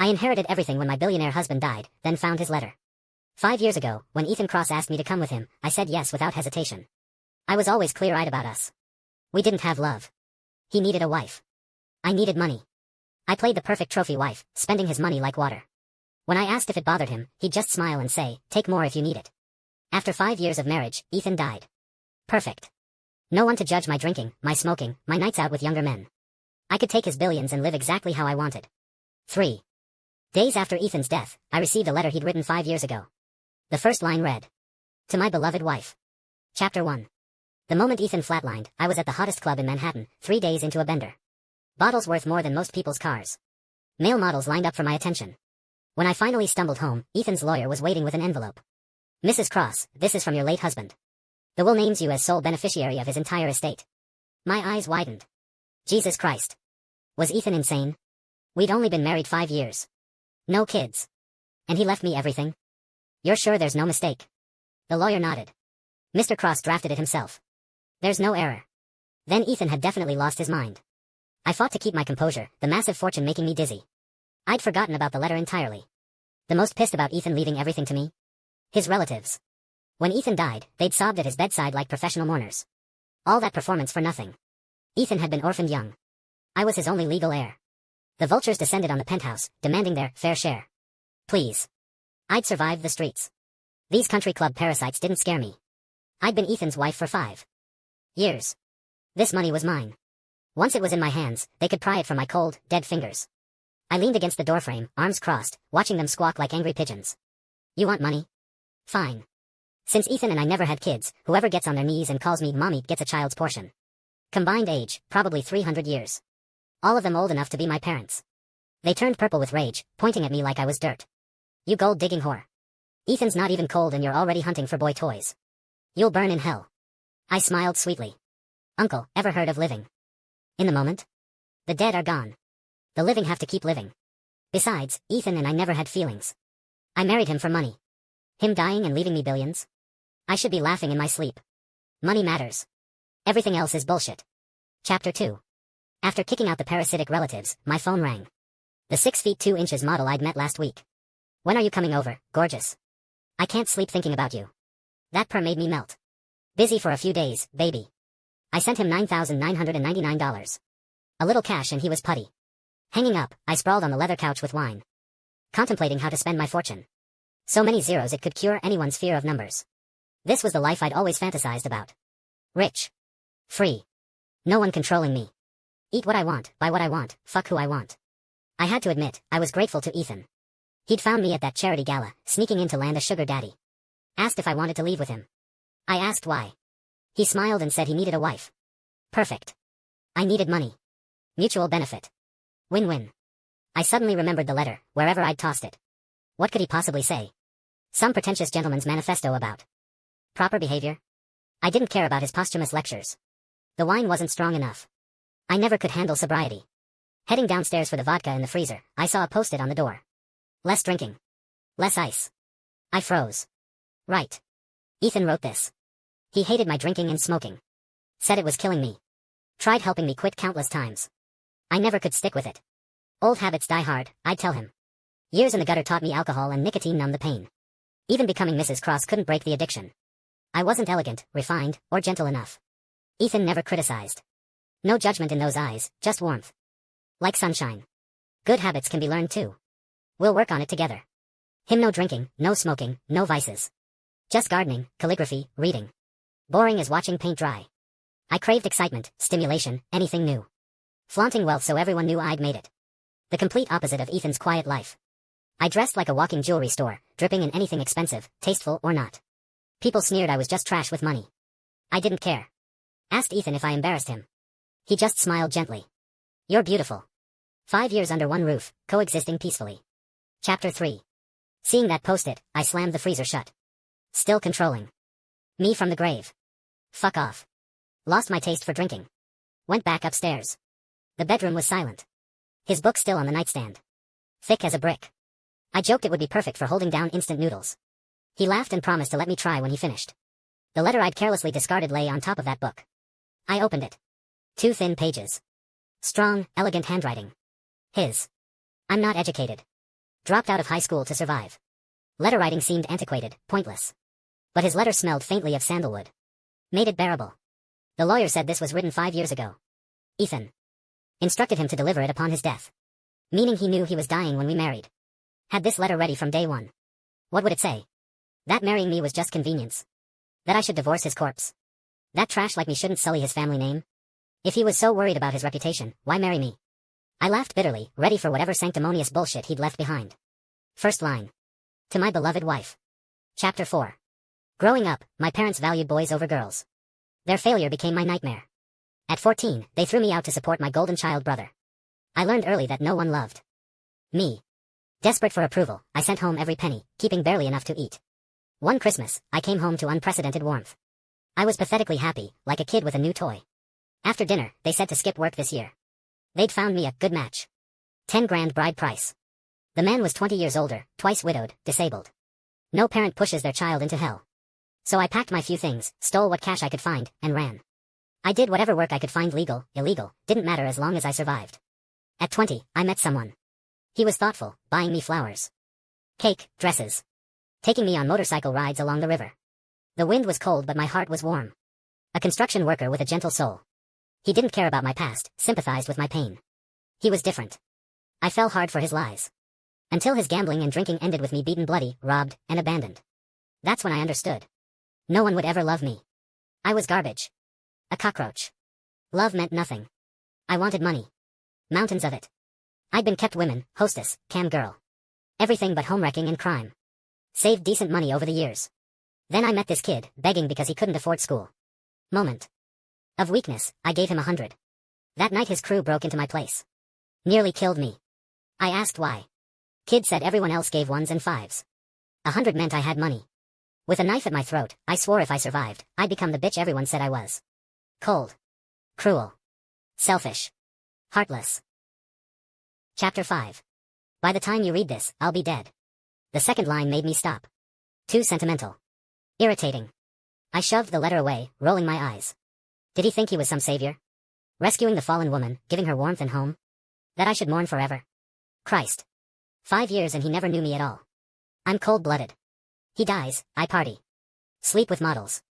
I inherited everything when my billionaire husband died, then found his letter. 5 years ago, when Ethan Cross asked me to come with him, I said yes without hesitation. I was always clear-eyed about us. We didn't have love. He needed a wife. I needed money. I played the perfect trophy wife, spending his money like water. When I asked if it bothered him, he'd just smile and say, take more if you need it. After 5 years of marriage, Ethan died. Perfect. No one to judge my drinking, my smoking, my nights out with younger men. I could take his billions and live exactly how I wanted. 3 days after Ethan's death, I received a letter he'd written 5 years ago. The first line read, to my beloved wife. Chapter 1. The moment Ethan flatlined, I was at the hottest club in Manhattan, 3 days into a bender. Bottles worth more than most people's cars. Male models lined up for my attention. When I finally stumbled home, Ethan's lawyer was waiting with an envelope. Mrs. Cross, this is from your late husband. The will names you as sole beneficiary of his entire estate. My eyes widened. Jesus Christ. Was Ethan insane? We'd only been married 5 years. No kids. And he left me everything? You're sure there's no mistake? The lawyer nodded. Mr. Cross drafted it himself. There's no error. Then Ethan had definitely lost his mind. I fought to keep my composure, the massive fortune making me dizzy. I'd forgotten about the letter entirely. The most pissed about Ethan leaving everything to me? His relatives. When Ethan died, they'd sobbed at his bedside like professional mourners. All that performance for nothing. Ethan had been orphaned young. I was his only legal heir. The vultures descended on the penthouse, demanding their fair share. Please. I'd survived the streets. These country club parasites didn't scare me. I'd been Ethan's wife for 5 years. This money was mine. Once it was in my hands, they could pry it from my cold, dead fingers. I leaned against the doorframe, arms crossed, watching them squawk like angry pigeons. You want money? Fine. Since Ethan and I never had kids, whoever gets on their knees and calls me mommy gets a child's portion. Combined age, probably 300 years. All of them old enough to be my parents. They turned purple with rage, pointing at me like I was dirt. You gold-digging whore. Ethan's not even cold and you're already hunting for boy toys. You'll burn in hell. I smiled sweetly. Uncle, ever heard of living? In the moment? The dead are gone. The living have to keep living. Besides, Ethan and I never had feelings. I married him for money. Him dying and leaving me billions? I should be laughing in my sleep. Money matters. Everything else is bullshit. Chapter 2. After kicking out the parasitic relatives, my phone rang. The 6 feet 2 inches model I'd met last week. When are you coming over, gorgeous? I can't sleep thinking about you. That per made me melt. Busy for a few days, baby. I sent him $9,999. A little cash and he was putty. Hanging up, I sprawled on the leather couch with wine. Contemplating how to spend my fortune. So many zeros it could cure anyone's fear of numbers. This was the life I'd always fantasized about. Rich. Free. No one controlling me. Eat what I want, buy what I want, fuck who I want. I had to admit, I was grateful to Ethan. He'd found me at that charity gala, sneaking in to land a sugar daddy. Asked if I wanted to leave with him. I asked why. He smiled and said he needed a wife. Perfect. I needed money. Mutual benefit. Win-win. I suddenly remembered the letter, wherever I'd tossed it. What could he possibly say? Some pretentious gentleman's manifesto about proper behavior? I didn't care about his posthumous lectures. The wine wasn't strong enough. I never could handle sobriety. Heading downstairs for the vodka in the freezer, I saw a post-it on the door. Less drinking. Less ice. I froze. Right. Ethan wrote this. He hated my drinking and smoking. Said it was killing me. Tried helping me quit countless times. I never could stick with it. Old habits die hard, I'd tell him. Years in the gutter taught me alcohol and nicotine numbed the pain. Even becoming Mrs. Cross couldn't break the addiction. I wasn't elegant, refined, or gentle enough. Ethan never criticized. No judgment in those eyes, just warmth. Like sunshine. Good habits can be learned too. We'll work on it together. Him no drinking, no smoking, no vices. Just gardening, calligraphy, reading. Boring as watching paint dry. I craved excitement, stimulation, anything new. Flaunting wealth so everyone knew I'd made it. The complete opposite of Ethan's quiet life. I dressed like a walking jewelry store, dripping in anything expensive, tasteful or not. People sneered I was just trash with money. I didn't care. Asked Ethan if I embarrassed him. He just smiled gently. You're beautiful. 5 years under one roof, coexisting peacefully. Chapter 3. Seeing that post-it, I slammed the freezer shut. Still controlling. Me from the grave. Fuck off. Lost my taste for drinking. Went back upstairs. The bedroom was silent. His book still on the nightstand. Thick as a brick. I joked it would be perfect for holding down instant noodles. He laughed and promised to let me try when he finished. The letter I'd carelessly discarded lay on top of that book. I opened it. 2 thin pages. Strong, elegant handwriting. His. I'm not educated. Dropped out of high school to survive. Letter writing seemed antiquated, pointless. But his letter smelled faintly of sandalwood. Made it bearable. The lawyer said this was written 5 years ago. Ethan. Instructed him to deliver it upon his death. Meaning he knew he was dying when we married. Had this letter ready from day one. What would it say? That marrying me was just convenience. That I should divorce his corpse. That trash like me shouldn't sully his family name. If he was so worried about his reputation, why marry me? I laughed bitterly, ready for whatever sanctimonious bullshit he'd left behind. First line. To my beloved wife. Chapter 4. Growing up, my parents valued boys over girls. Their failure became my nightmare. At 14, they threw me out to support my golden child brother. I learned early that no one loved me. Desperate for approval, I sent home every penny, keeping barely enough to eat. One Christmas, I came home to unprecedented warmth. I was pathetically happy, like a kid with a new toy. After dinner, they said to skip work this year. They'd found me a good match. 10 grand bride price. The man was 20 years older, twice widowed, disabled. No parent pushes their child into hell. So I packed my few things, stole what cash I could find, and ran. I did whatever work I could find, legal, illegal, didn't matter as long as I survived. At 20, I met someone. He was thoughtful, buying me flowers, cake, dresses, taking me on motorcycle rides along the river. The wind was cold but my heart was warm. A construction worker with a gentle soul. He didn't care about my past, sympathized with my pain. He was different. I fell hard for his lies. Until his gambling and drinking ended with me beaten bloody, robbed, and abandoned. That's when I understood. No one would ever love me. I was garbage. A cockroach. Love meant nothing. I wanted money. Mountains of it. I'd been kept women, hostess, cam girl. Everything but homewrecking and crime. Saved decent money over the years. Then I met this kid, begging because he couldn't afford school. Moment of weakness, I gave him 100. That night his crew broke into my place. Nearly killed me. I asked why. Kid said everyone else gave 1s and 5s. 100 meant I had money. With a knife at my throat, I swore if I survived, I'd become the bitch everyone said I was. Cold. Cruel. Selfish. Heartless. Chapter 5. By the time you read this, I'll be dead. The second line made me stop. Too sentimental. Irritating. I shoved the letter away, rolling my eyes. Did he think he was some savior? Rescuing the fallen woman, giving her warmth and home? That I should mourn forever? Christ. 5 years and he never knew me at all. I'm cold-blooded. He dies, I party. Sleep with models.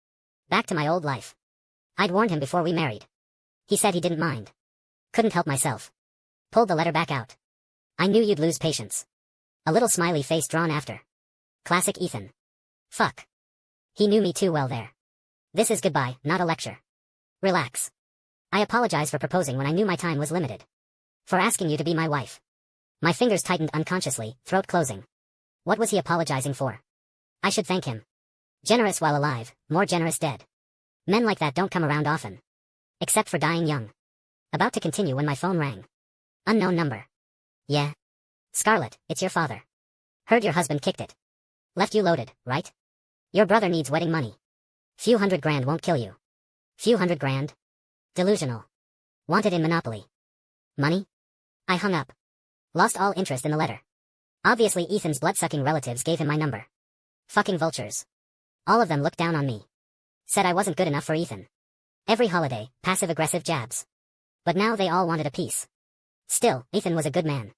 Back to my old life. I'd warned him before we married. He said he didn't mind. Couldn't help myself. Pulled the letter back out. I knew you'd lose patience. A little smiley face drawn after. Classic Ethan. Fuck. He knew me too well there. This is goodbye, not a lecture. Relax. I apologize for proposing when I knew my time was limited. For asking you to be my wife. My fingers tightened unconsciously, throat closing. What was he apologizing for? I should thank him. Generous while alive, more generous dead. Men like that don't come around often. Except for dying young. About to continue when my phone rang. Unknown number. Yeah. Scarlett, it's your father. Heard your husband kicked it. Left you loaded, right? Your brother needs wedding money. Few $100 grand won't kill you. Few $100 grand? Delusional. Wanted in Monopoly. Money? I hung up. Lost all interest in the letter. Obviously Ethan's blood-sucking relatives gave him my number. Fucking vultures. All of them looked down on me. Said I wasn't good enough for Ethan. Every holiday, passive-aggressive jabs. But now they all wanted a piece. Still, Ethan was a good man.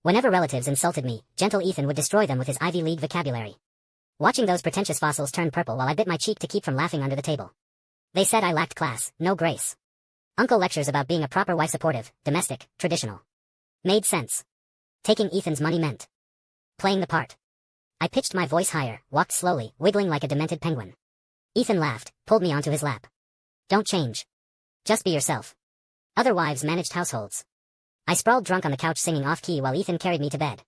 Whenever relatives insulted me, gentle Ethan would destroy them with his Ivy League vocabulary. Watching those pretentious fossils turn purple while I bit my cheek to keep from laughing under the table. They said I lacked class, no grace. Uncle lectures about being a proper wife, supportive, domestic, traditional. Made sense. Taking Ethan's money meant playing the part. I pitched my voice higher, walked slowly, wiggling like a demented penguin. Ethan laughed, pulled me onto his lap. Don't change. Just be yourself. Other wives managed households. I sprawled drunk on the couch singing off-key while Ethan carried me to bed.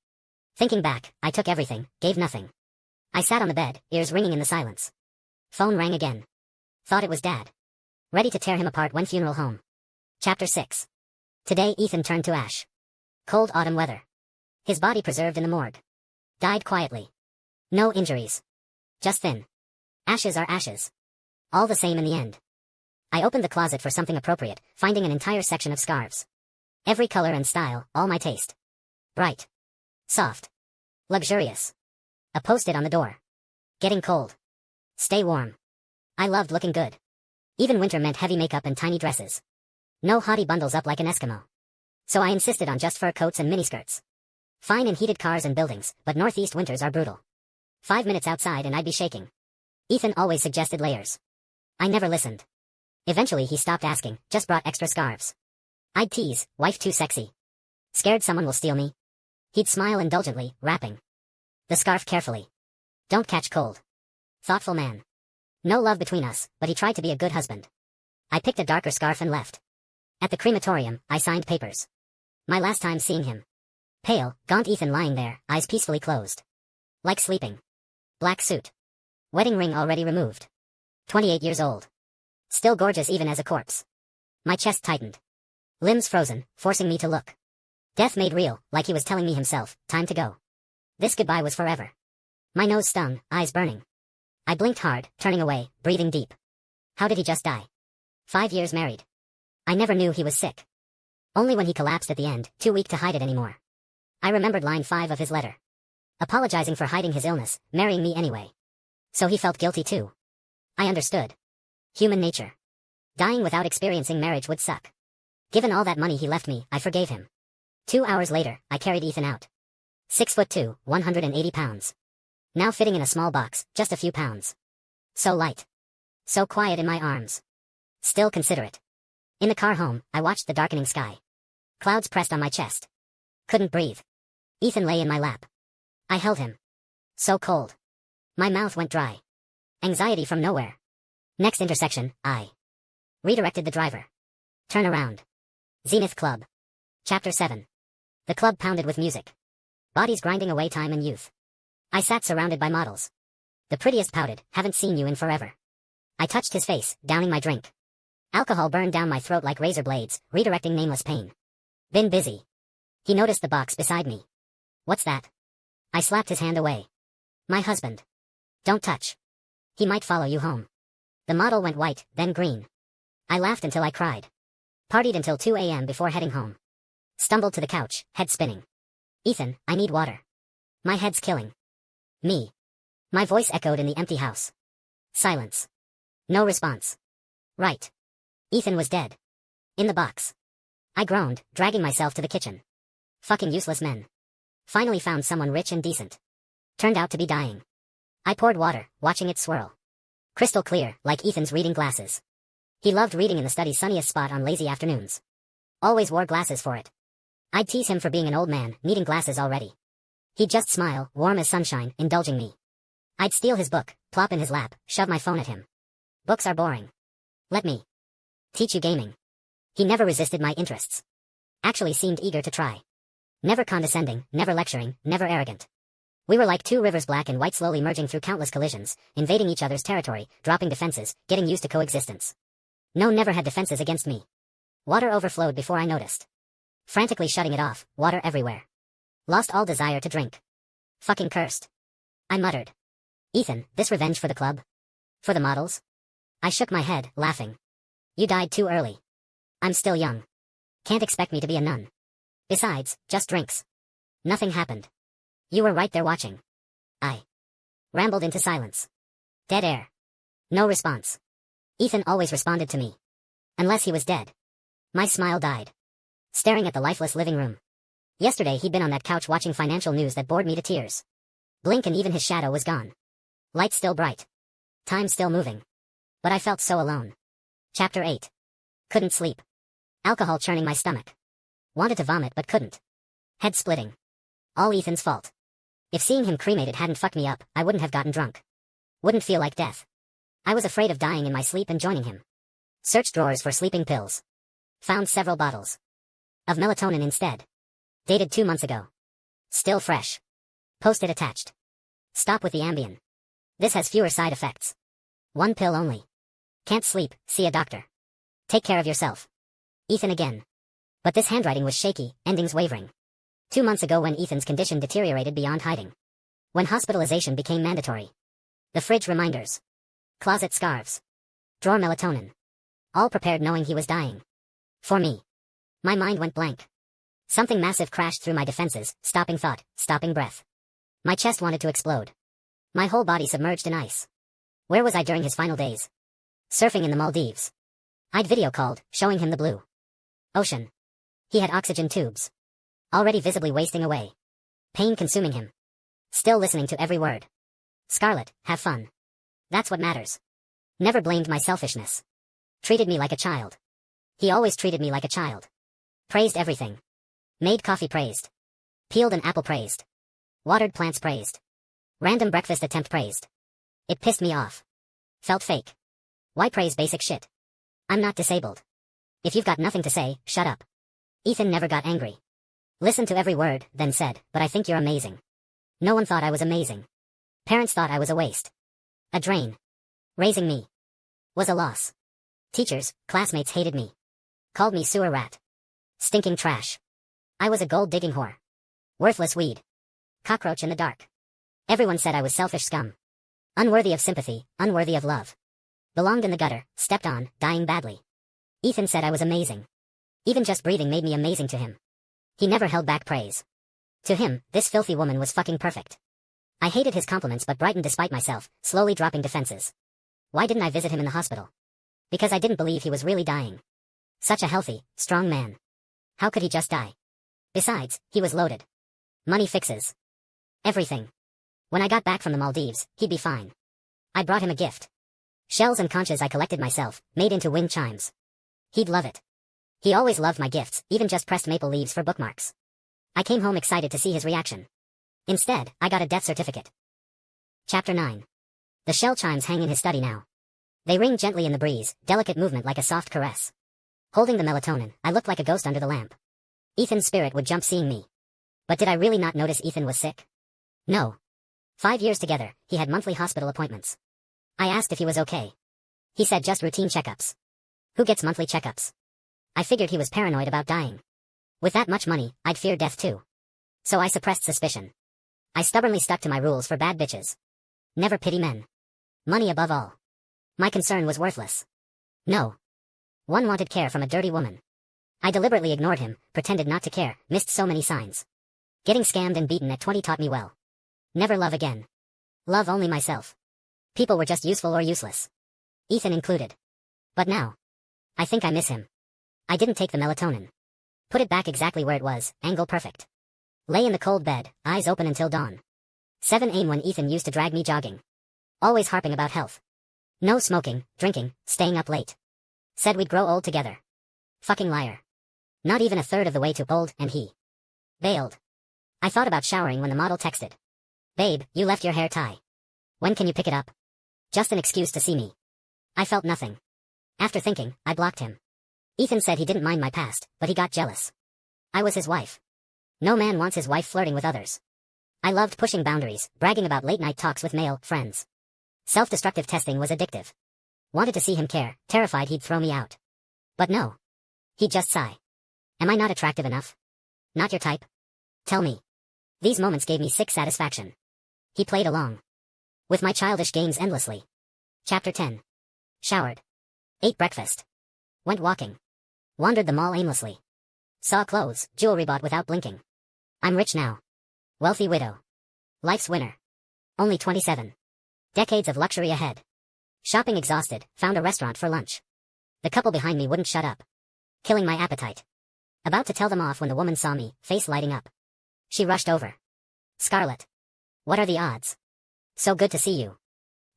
Thinking back, I took everything, gave nothing. I sat on the bed, ears ringing in the silence. Phone rang again. Thought it was Dad. Ready to tear him apart when funeral home. Chapter 6. Today Ethan turned to ash. Cold autumn weather. His body preserved in the morgue. Died quietly. No injuries. Just thin. Ashes are ashes. All the same in the end. I opened the closet for something appropriate, finding an entire section of scarves. Every color and style, all my taste. Bright. Soft. Luxurious. A post-it on the door. Getting cold. Stay warm. I loved looking good. Even winter meant heavy makeup and tiny dresses. No hottie bundles up like an Eskimo. So I insisted on just fur coats and miniskirts. Fine in heated cars and buildings, but northeast winters are brutal. 5 minutes outside and I'd be shaking. Ethan always suggested layers. I never listened. Eventually he stopped asking, just brought extra scarves. I'd tease, wife too sexy. Scared someone will steal me? He'd smile indulgently, wrapping the scarf carefully. Don't catch cold. Thoughtful man. No love between us, but he tried to be a good husband. I picked a darker scarf and left. At the crematorium, I signed papers. My last time seeing him. Pale, gaunt Ethan lying there, eyes peacefully closed. Like sleeping. Black suit. Wedding ring already removed. 28 years old. Still gorgeous even as a corpse. My chest tightened. Limbs frozen, forcing me to look. Death made real, like he was telling me himself, time to go. This goodbye was forever. My nose stung, eyes burning. I blinked hard, turning away, breathing deep. How did he just die? 5 years married. I never knew he was sick. Only when he collapsed at the end, too weak to hide it anymore. I remembered line 5 of his letter. Apologizing for hiding his illness, marrying me anyway. So he felt guilty too. I understood. Human nature. Dying without experiencing marriage would suck. Given all that money he left me, I forgave him. 2 hours later, I carried Ethan out. 6'2", 180 pounds. Now fitting in a small box, just a few pounds. So light. So quiet in my arms. Still considerate. In the car home, I watched the darkening sky. Clouds pressed on my chest. Couldn't breathe. Ethan lay in my lap. I held him. So cold. My mouth went dry. Anxiety from nowhere. Next intersection, I redirected the driver. Turn around. Zenith Club. Chapter 7. The club pounded with music. Bodies grinding away time and youth. I sat surrounded by models. The prettiest pouted, haven't seen you in forever. I touched his face, downing my drink. Alcohol burned down my throat like razor blades, redirecting nameless pain. Been busy. He noticed the box beside me. What's that? I slapped his hand away. My husband. Don't touch. He might follow you home. The model went white, then green. I laughed until I cried. Partied until 2 a.m. before heading home. Stumbled to the couch, head spinning. Ethan, I need water. My head's killing me. My voice echoed in the empty house. Silence. No response. Right. Ethan was dead. In the box. I groaned, dragging myself to the kitchen. Fucking useless men. Finally found someone rich and decent. Turned out to be dying. I poured water, watching it swirl. Crystal clear, like Ethan's reading glasses. He loved reading in the study's sunniest spot on lazy afternoons. Always wore glasses for it. I'd tease him for being an old man, needing glasses already. He'd just smile, warm as sunshine, indulging me. I'd steal his book, plop in his lap, shove my phone at him. Books are boring. Let me teach you gaming. He never resisted my interests. Actually seemed eager to try. Never condescending, never lecturing, never arrogant. We were like two rivers, black and white, slowly merging through countless collisions, invading each other's territory, dropping defenses, getting used to coexistence. No, never had defenses against me. Water overflowed before I noticed. Frantically shutting it off, water everywhere. Lost all desire to drink. Fucking cursed. I muttered. Ethan, this revenge for the club? For the models? I shook my head, laughing. You died too early. I'm still young. Can't expect me to be a nun. Besides, just drinks. Nothing happened. You were right there watching. I rambled into silence. Dead air. No response. Ethan always responded to me. Unless he was dead. My smile died. Staring at the lifeless living room. Yesterday he'd been on that couch watching financial news that bored me to tears. Blink and even his shadow was gone. Lights still bright. Time still moving. But I felt so alone. Chapter 8. Couldn't sleep. Alcohol churning my stomach. Wanted to vomit but couldn't. Head splitting. All Ethan's fault. If seeing him cremated hadn't fucked me up, I wouldn't have gotten drunk. Wouldn't feel like death. I was afraid of dying in my sleep and joining him. Searched drawers for sleeping pills. Found several bottles. Of melatonin instead. Dated 2 months ago. Still fresh. Post-it attached. Stop with the Ambien. This has fewer side effects. 1 pill only. Can't sleep, see a doctor. Take care of yourself. Ethan again. But this handwriting was shaky, endings wavering. 2 months ago when Ethan's condition deteriorated beyond hiding. When hospitalization became mandatory. The fridge reminders. Closet scarves. Drawer melatonin. All prepared knowing he was dying. For me. My mind went blank. Something massive crashed through my defenses, stopping thought, stopping breath. My chest wanted to explode. My whole body submerged in ice. Where was I during his final days? Surfing in the Maldives. I'd video called, showing him the blue ocean. He had oxygen tubes. Already visibly wasting away. Pain consuming him. Still listening to every word. Scarlett, have fun. That's what matters. Never blamed my selfishness. Treated me like a child. He always treated me like a child. Praised everything. Made coffee praised. Peeled an apple praised. Watered plants praised. Random breakfast attempt praised. It pissed me off. Felt fake. Why praise basic shit? I'm not disabled. If you've got nothing to say, shut up. Ethan never got angry. Listened to every word, then said, but I think you're amazing. No one thought I was amazing. Parents thought I was a waste. A drain. Raising me was a loss. Teachers, classmates hated me. Called me sewer rat. Stinking trash. I was a gold-digging whore. Worthless weed. Cockroach in the dark. Everyone said I was selfish scum. Unworthy of sympathy, unworthy of love. Belonged in the gutter, stepped on, dying badly. Ethan said I was amazing. Even just breathing made me amazing to him. He never held back praise. To him, this filthy woman was fucking perfect. I hated his compliments but brightened despite myself, slowly dropping defenses. Why didn't I visit him in the hospital? Because I didn't believe he was really dying. Such a healthy, strong man. How could he just die? Besides, he was loaded. Money fixes everything. When I got back from the Maldives, he'd be fine. I brought him a gift. Shells and conchas I collected myself, made into wind chimes. He'd love it. He always loved my gifts, even just pressed maple leaves for bookmarks. I came home excited to see his reaction. Instead, I got a death certificate. Chapter 9. The shell chimes hang in his study now. They ring gently in the breeze, delicate movement like a soft caress. Holding the melatonin, I looked like a ghost under the lamp. Ethan's spirit would jump seeing me. But did I really not notice Ethan was sick? No. 5 years together, he had monthly hospital appointments. I asked if he was okay. He said just routine checkups. Who gets monthly checkups? I figured he was paranoid about dying. With that much money, I'd fear death too. So I suppressed suspicion. I stubbornly stuck to my rules for bad bitches. Never pity men. Money above all. My concern was worthless. No. One wanted care from a dirty woman. I deliberately ignored him, pretended not to care, missed so many signs. Getting scammed and beaten at 20 taught me well. Never love again. Love only myself. People were just useful or useless. Ethan included. But now. I think I miss him. I didn't take the melatonin. Put it back exactly where it was, angle perfect. Lay in the cold bed, eyes open until dawn. 7 a.m. when Ethan used to drag me jogging. Always harping about health. No smoking, drinking, staying up late. Said we'd grow old together. Fucking liar. Not even a third of the way to old, and he bailed. I thought about showering when the model texted. Babe, you left your hair tie. When can you pick it up? Just an excuse to see me. I felt nothing. After thinking, I blocked him. Ethan said he didn't mind my past, but he got jealous. I was his wife. No man wants his wife flirting with others. I loved pushing boundaries, bragging about late-night talks with male friends. Self-destructive testing was addictive. Wanted to see him care, terrified he'd throw me out. But no. He'd just sigh. Am I not attractive enough? Not your type? Tell me. These moments gave me sick satisfaction. He played along. With my childish games endlessly. Chapter 10. Showered. Ate breakfast. Went walking. Wandered the mall aimlessly. Saw clothes, jewelry bought without blinking. I'm rich now. Wealthy widow. Life's winner. Only 27. Decades of luxury ahead. Shopping exhausted, found a restaurant for lunch. The couple behind me wouldn't shut up. Killing my appetite. About to tell them off when the woman saw me, face lighting up. She rushed over. Scarlett. What are the odds? So good to see you.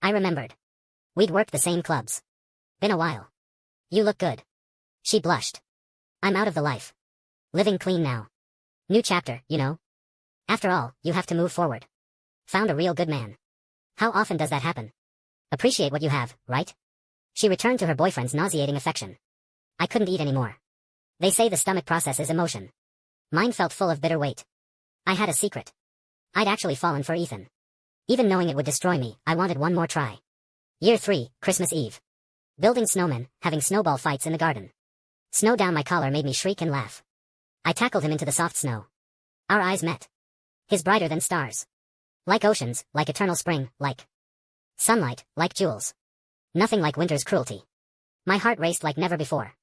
I remembered. We'd worked the same clubs. Been a while. You look good. She blushed. I'm out of the life. Living clean now. New chapter, you know. After all, you have to move forward. Found a real good man. How often does that happen? Appreciate what you have, right? She returned to her boyfriend's nauseating affection. I couldn't eat anymore. They say the stomach processes emotion. Mine felt full of bitter weight. I had a secret. I'd actually fallen for Ethan. Even knowing it would destroy me, I wanted one more try. Year 3, Christmas Eve. Building snowmen, having snowball fights in the garden. Snow down my collar made me shriek and laugh. I tackled him into the soft snow. Our eyes met. His brighter than stars. Like oceans, like eternal spring, like sunlight, like jewels. Nothing like winter's cruelty. My heart raced like never before.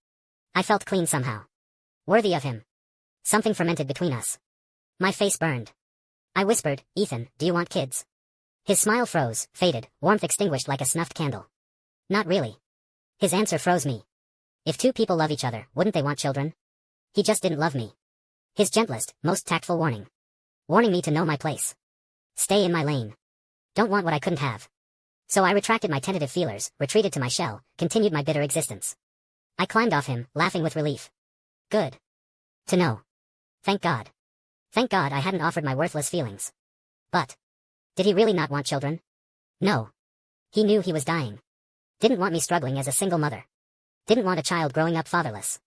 I felt clean somehow. Worthy of him. Something fermented between us. My face burned. I whispered, Ethan, do you want kids? His smile froze, faded, warmth extinguished like a snuffed candle. Not really. His answer froze me. If two people love each other, wouldn't they want children? He just didn't love me. His gentlest, most tactful warning. warning me to know my place. Stay in my lane. Don't want what I couldn't have. So I retracted my tentative feelers, retreated to my shell, continued my bitter existence. I climbed off him, laughing with relief. Good to know. Thank God. Thank God I hadn't offered my worthless feelings. But did he really not want children? No. He knew he was dying. Didn't want me struggling as a single mother. Didn't want a child growing up fatherless.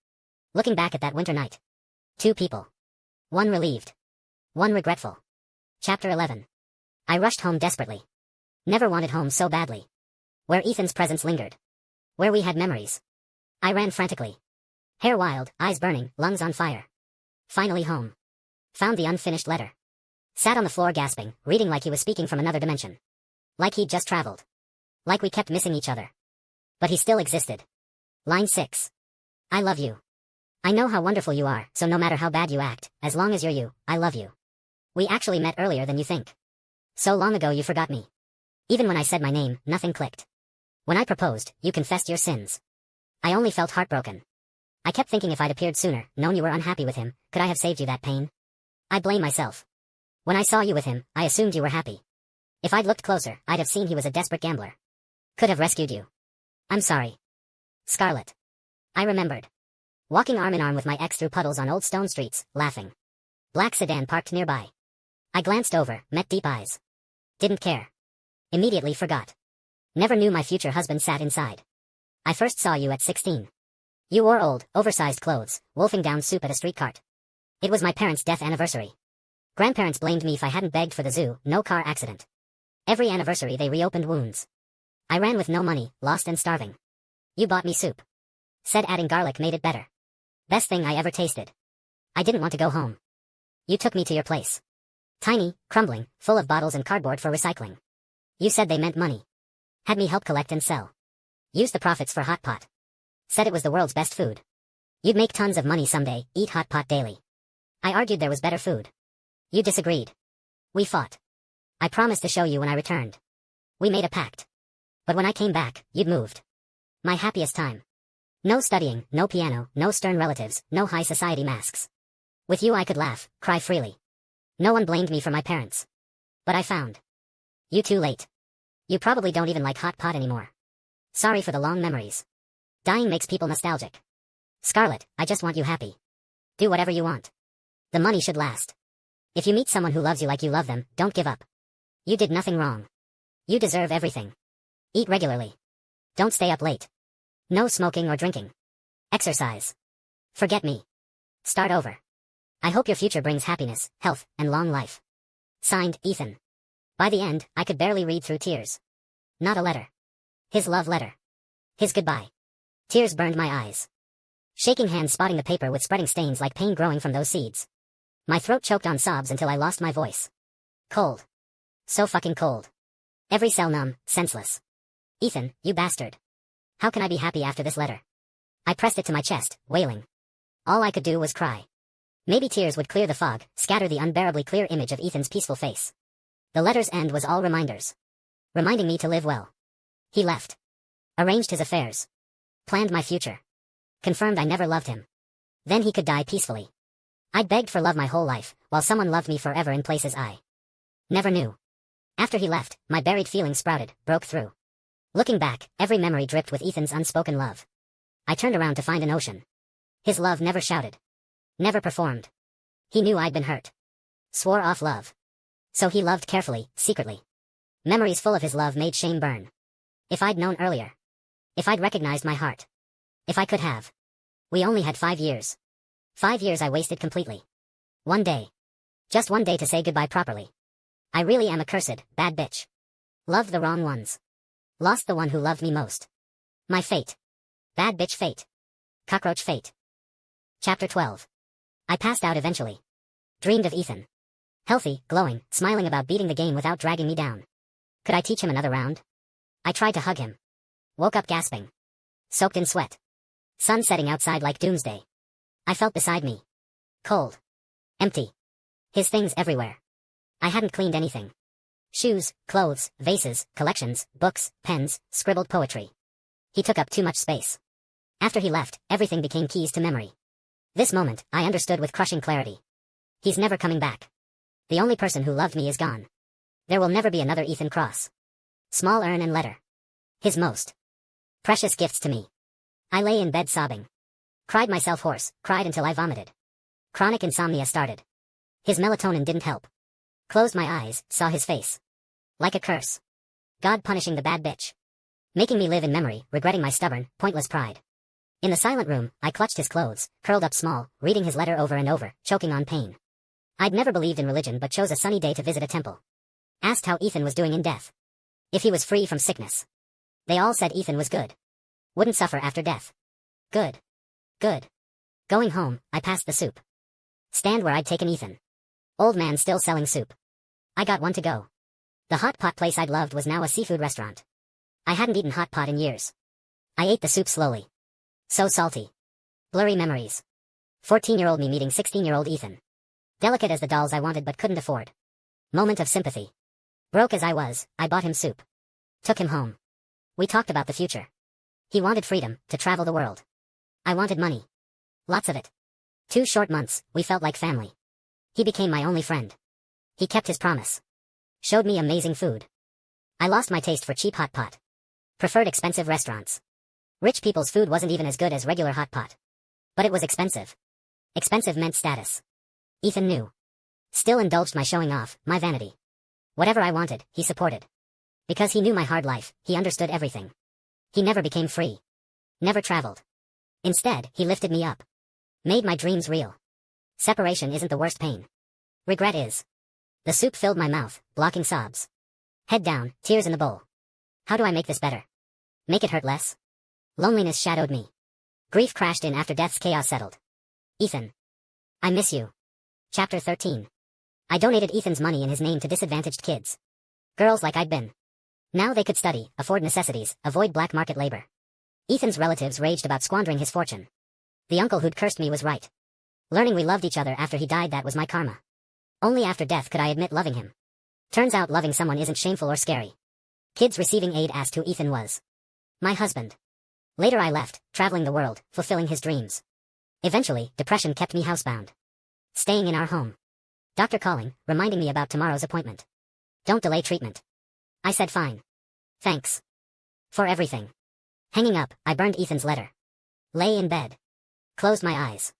Looking back at that winter night. 2 people. One relieved. One regretful. Chapter 11. I rushed home desperately. Never wanted home so badly. Where Ethan's presence lingered. Where we had memories. I ran frantically. Hair wild, eyes burning, lungs on fire. Finally home. Found the unfinished letter. Sat on the floor gasping, reading like he was speaking from another dimension. Like he'd just traveled. Like we kept missing each other. But he still existed. Line 6. I love you. I know how wonderful you are, so no matter how bad you act, as long as you're you, I love you. We actually met earlier than you think. So long ago you forgot me. Even when I said my name, nothing clicked. When I proposed, you confessed your sins. I only felt heartbroken. I kept thinking if I'd appeared sooner, known you were unhappy with him, could I have saved you that pain? I blame myself. When I saw you with him, I assumed you were happy. If I'd looked closer, I'd have seen he was a desperate gambler. Could have rescued you. I'm sorry. Scarlett. I remembered. Walking arm in arm with my ex through puddles on old stone streets, laughing. Black sedan parked nearby. I glanced over, met deep eyes. Didn't care. Immediately forgot. Never knew my future husband sat inside. I first saw you at 16. You wore old, oversized clothes, wolfing down soup at a street cart. It was my parents' death anniversary. Grandparents blamed me if I hadn't begged for the zoo, no car accident. Every anniversary they reopened wounds. I ran with no money, lost and starving. You bought me soup. Said adding garlic made it better. Best thing I ever tasted. I didn't want to go home. You took me to your place. Tiny, crumbling, full of bottles and cardboard for recycling. You said they meant money. Had me help collect and sell. Used the profits for hot pot. Said it was the world's best food. You'd make tons of money someday, eat hot pot daily. I argued there was better food. You disagreed. We fought. I promised to show you when I returned. We made a pact. But when I came back, you'd moved. My happiest time. No studying, no piano, no stern relatives, no high society masks. With you I could laugh, cry freely. No one blamed me for my parents. But I found you too late. You probably don't even like hot pot anymore. Sorry for the long memories. Dying makes people nostalgic. Scarlett, I just want you happy. Do whatever you want. The money should last. If you meet someone who loves you like you love them, don't give up. You did nothing wrong. You deserve everything. Eat regularly. Don't stay up late. No smoking or drinking. Exercise. Forget me. Start over. I hope your future brings happiness, health, and long life. Signed, Ethan. By the end, I could barely read through tears. Not a letter. His love letter. His goodbye. Tears burned my eyes. Shaking hands spotting the paper with spreading stains like pain growing from those seeds. My throat choked on sobs until I lost my voice. Cold. So fucking cold. Every cell numb, senseless. Ethan, you bastard. How can I be happy after this letter? I pressed it to my chest, wailing. All I could do was cry. Maybe tears would clear the fog, scatter the unbearably clear image of Ethan's peaceful face. The letter's end was all reminders. Reminding me to live well. He left. Arranged his affairs. Planned my future. Confirmed I never loved him. Then he could die peacefully. I'd begged for love my whole life, while someone loved me forever in places I never knew. After he left, my buried feelings sprouted, broke through. Looking back, every memory dripped with Ethan's unspoken love. I turned around to find an ocean. His love never shouted. Never performed. He knew I'd been hurt. Swore off love. So he loved carefully, secretly. Memories full of his love made shame burn. If I'd known earlier. If I'd recognized my heart. If I could have. We only had 5 years. 5 years I wasted completely. One day. Just one day to say goodbye properly. I really am a cursed, bad bitch. Loved the wrong ones. Lost the one who loved me most. My fate. Bad bitch fate. Cockroach fate. Chapter 12. I passed out eventually. Dreamed of Ethan. Healthy, glowing, smiling about beating the game without dragging me down. Could I teach him another round? I tried to hug him. Woke up gasping. Soaked in sweat. Sun setting outside like doomsday. I felt beside me. Cold. Empty. His things everywhere. I hadn't cleaned anything. Shoes, clothes, vases, collections, books, pens, scribbled poetry. He took up too much space. After he left, everything became keys to memory. This moment, I understood with crushing clarity. He's never coming back. The only person who loved me is gone. There will never be another Ethan Cross. Small urn and letter. His most precious gifts to me. I lay in bed sobbing. Cried myself hoarse, cried until I vomited. Chronic insomnia started. His melatonin didn't help. Closed my eyes, saw his face. Like a curse. God punishing the bad bitch. Making me live in memory, regretting my stubborn, pointless pride. In the silent room, I clutched his clothes, curled up small, reading his letter over and over, choking on pain. I'd never believed in religion but chose a sunny day to visit a temple. Asked how Ethan was doing in death. If he was free from sickness. They all said Ethan was good. Wouldn't suffer after death. Good. Good. Going home, I passed the soup stand where I'd taken Ethan. Old man still selling soup. I got one to go. The hot pot place I'd loved was now a seafood restaurant. I hadn't eaten hot pot in years. I ate the soup slowly. So salty. Blurry memories. 14-year-old me meeting 16-year-old Ethan. Delicate as the dolls I wanted but couldn't afford. Moment of sympathy. Broke as I was, I bought him soup. Took him home. We talked about the future. He wanted freedom, to travel the world. I wanted money. Lots of it. 2 short months, we felt like family. He became my only friend. He kept his promise. Showed me amazing food. I lost my taste for cheap hot pot. Preferred expensive restaurants. Rich people's food wasn't even as good as regular hot pot. But it was expensive. Expensive meant status. Ethan knew. Still indulged my showing off, my vanity. Whatever I wanted, he supported. Because he knew my hard life, he understood everything. He never became free. Never traveled. Instead, he lifted me up. Made my dreams real. Separation isn't the worst pain. Regret is. The soup filled my mouth, blocking sobs. Head down, tears in the bowl. How do I make this better? Make it hurt less? Loneliness shadowed me. Grief crashed in after death's chaos settled. Ethan. I miss you. Chapter 13. I donated Ethan's money in his name to disadvantaged kids. Girls like I'd been. Now they could study, afford necessities, avoid black market labor. Ethan's relatives raged about squandering his fortune. The uncle who'd cursed me was right. Learning we loved each other after he died, that was my karma. Only after death could I admit loving him. Turns out loving someone isn't shameful or scary. Kids receiving aid asked who Ethan was. My husband. Later I left, traveling the world, fulfilling his dreams. Eventually, depression kept me housebound. Staying in our home. Doctor calling, reminding me about tomorrow's appointment. Don't delay treatment. I said fine. Thanks. For everything. Hanging up, I burned Ethan's letter. Lay in bed. Closed my eyes.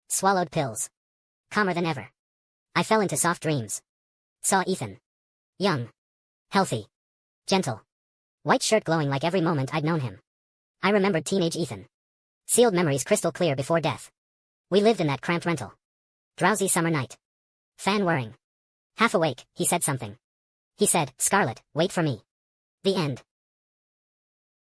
Swallowed pills. Calmer than ever. I fell into soft dreams. Saw Ethan. Young. Healthy. Gentle. White shirt glowing like every moment I'd known him. I remembered teenage Ethan. Sealed memories crystal clear before death. We lived in that cramped rental. Drowsy summer night. Fan whirring. Half awake, he said something. He said, Scarlett, wait for me. The end.